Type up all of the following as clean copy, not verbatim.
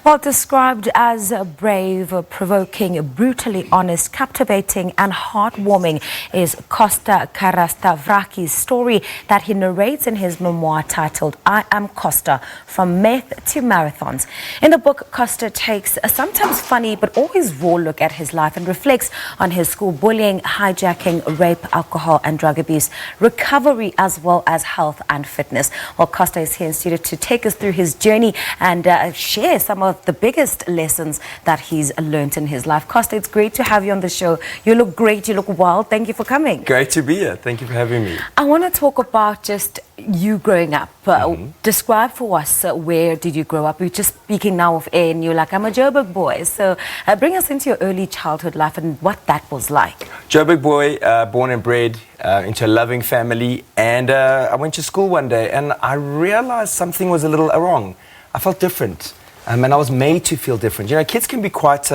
Well, described as brave, provoking, brutally honest, captivating and heartwarming is Costa Carastavrakis' story that he narrates in his memoir titled AM COSTA, From METH to Marathons. In the book, Costa takes a sometimes funny but always raw look at his life and reflects on his school bullying, hijacking, rape, alcohol and drug abuse, recovery as well as health and fitness. Well, Costa is here in studio to take us through his journey and share some of the biggest lessons that he's learned in his life. Costa, it's great to have you on the show. You look great, you look well. Thank you for coming. Great to be here. Thank you for having me. I want to talk about just you growing up. Describe for us where did you grow up? We're just speaking now of air and you're like, I'm a Joburg boy. So bring us into your early childhood life and what that was like. Joburg boy, born and bred into a loving family. And I went to school one day and I realized something was a little wrong. I felt different. And I was made to feel different. You know, kids can be quite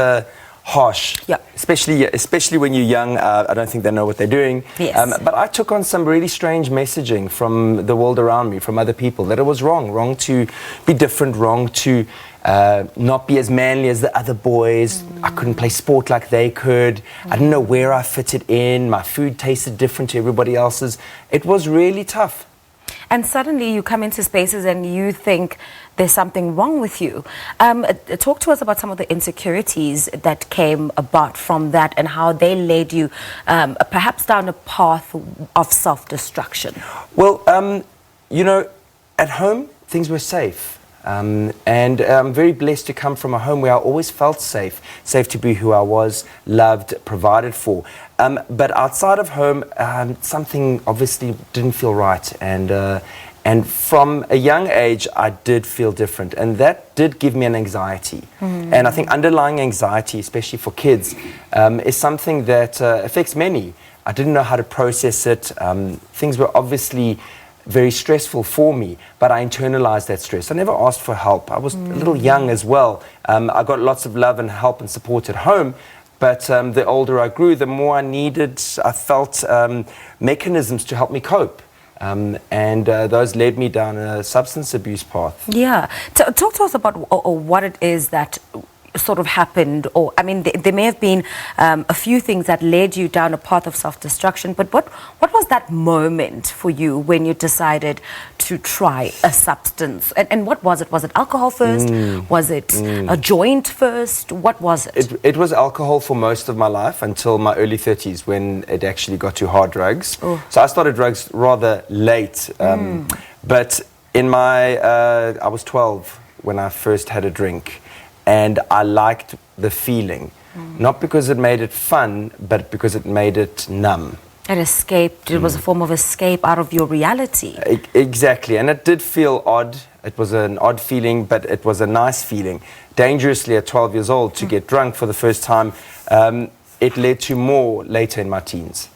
harsh, yeah. especially when you're young. I don't think they know what they're doing. Yes. But I took on some really strange messaging from the world around me, from other people, that it was wrong to be different, wrong to not be as manly as the other boys. I couldn't play sport like they could. I didn't know where I fitted in. My food tasted different to everybody else's. It was really tough. And suddenly you come into spaces and you think there's something wrong with you. Talk to us about some of the insecurities that came about from that and how they led you perhaps down a path of self-destruction. Well, you know, at home, things were safe. And I'm very blessed to come from a home where I always felt safe to be who I was, loved, provided for. But outside of home, something obviously didn't feel right. And from a young age, I did feel different. And that did give me an anxiety. And I think underlying anxiety, especially for kids, is something that affects many. I didn't know how to process it. Things were obviously very stressful for me, but I internalized that stress. I never asked for help. I was a little young as well. I got lots of love and help and support at home, but the older I grew, the more I felt mechanisms to help me cope. And those led me down a substance abuse path. Yeah. Talk to us about what it is that sort of happened, or I mean there may have been a few things that led you down a path of self-destruction, but what was that moment for you when you decided to try a substance, and what was it? Was it alcohol first? Was it a joint first? What was it? It was alcohol for most of my life until my early 30s when it actually got to hard drugs. So I started drugs rather late, but in my I was 12 when I first had a drink. And I liked the feeling, not because it made it fun, but because it made it numb. It escaped. It was a form of escape out of your reality. Exactly, and it did feel odd. It was an odd feeling, but it was a nice feeling. Dangerously at 12 years old to get drunk for the first time. It led to more later in my teens.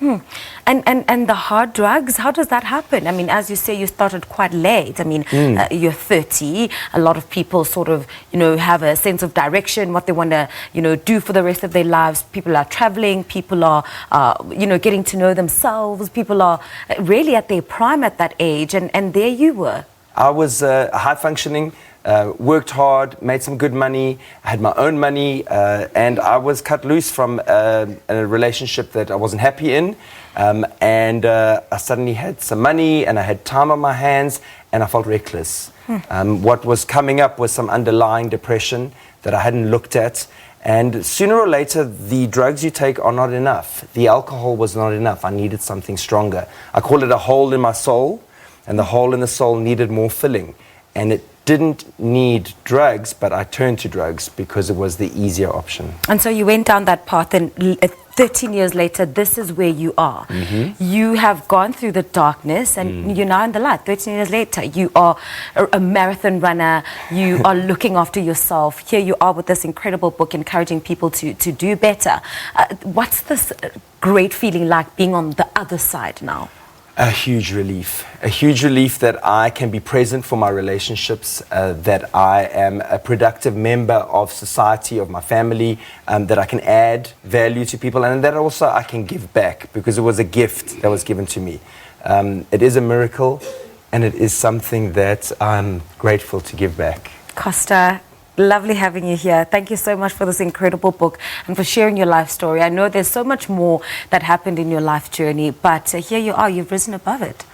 And the hard drugs, how does that happen? I mean, as you say, you started quite late. I mean, you're 30. A lot of people sort of, you know, have a sense of direction, what they want to, you know, do for the rest of their lives. People are traveling. People are, you know, getting to know themselves. People are really at their prime at that age. And there you were. I was high functioning. Worked hard, made some good money, I had my own money, and I was cut loose from a relationship that I wasn't happy in, and I suddenly had some money and I had time on my hands and I felt reckless. What was coming up was some underlying depression that I hadn't looked at, and sooner or later the drugs you take are not enough. The alcohol was not enough. I needed something stronger. I call it a hole in my soul, and the hole in the soul needed more filling, and it didn't need drugs, but I turned to drugs because it was the easier option. And so you went down that path, and 13 years later, this is where you are. You have gone through the darkness, and you're now in the light. 13 years later, you are a marathon runner. You are looking after yourself. Here you are with this incredible book, encouraging people to do better. What's this great feeling like being on the other side now? A huge relief that I can be present for my relationships, that I am a productive member of society, of my family, that I can add value to people, and that also I can give back because it was a gift that was given to me. It is a miracle, and it is something that I'm grateful to give back. Costa, Lovely having you here. Thank you so much for this incredible book and for sharing your life story. I know there's so much more that happened in your life journey, but here you are, you've risen above it.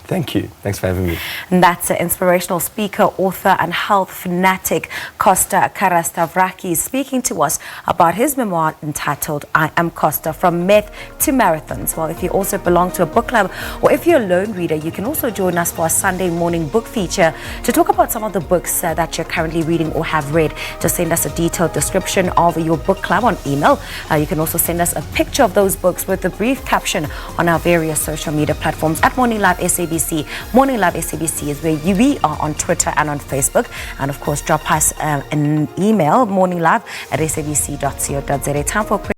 Thank you. Thanks for having me. And that's an inspirational speaker, author and health fanatic Costa Carastavrakis speaking to us about his memoir entitled I Am Costa, From Myth to Marathons. Well, if you also belong to a book club or if you're a lone reader, you can also join us for a Sunday morning book feature to talk about some of the books that you're currently reading or have read. Just send us a detailed description of your book club on email. You can also send us a picture of those books with a brief caption on our various social media platforms at Morning Live SABC. Morning Live SABC is where we are on Twitter and on Facebook. And of course, drop us an email, morninglive@sabc.co.za. Time for a quick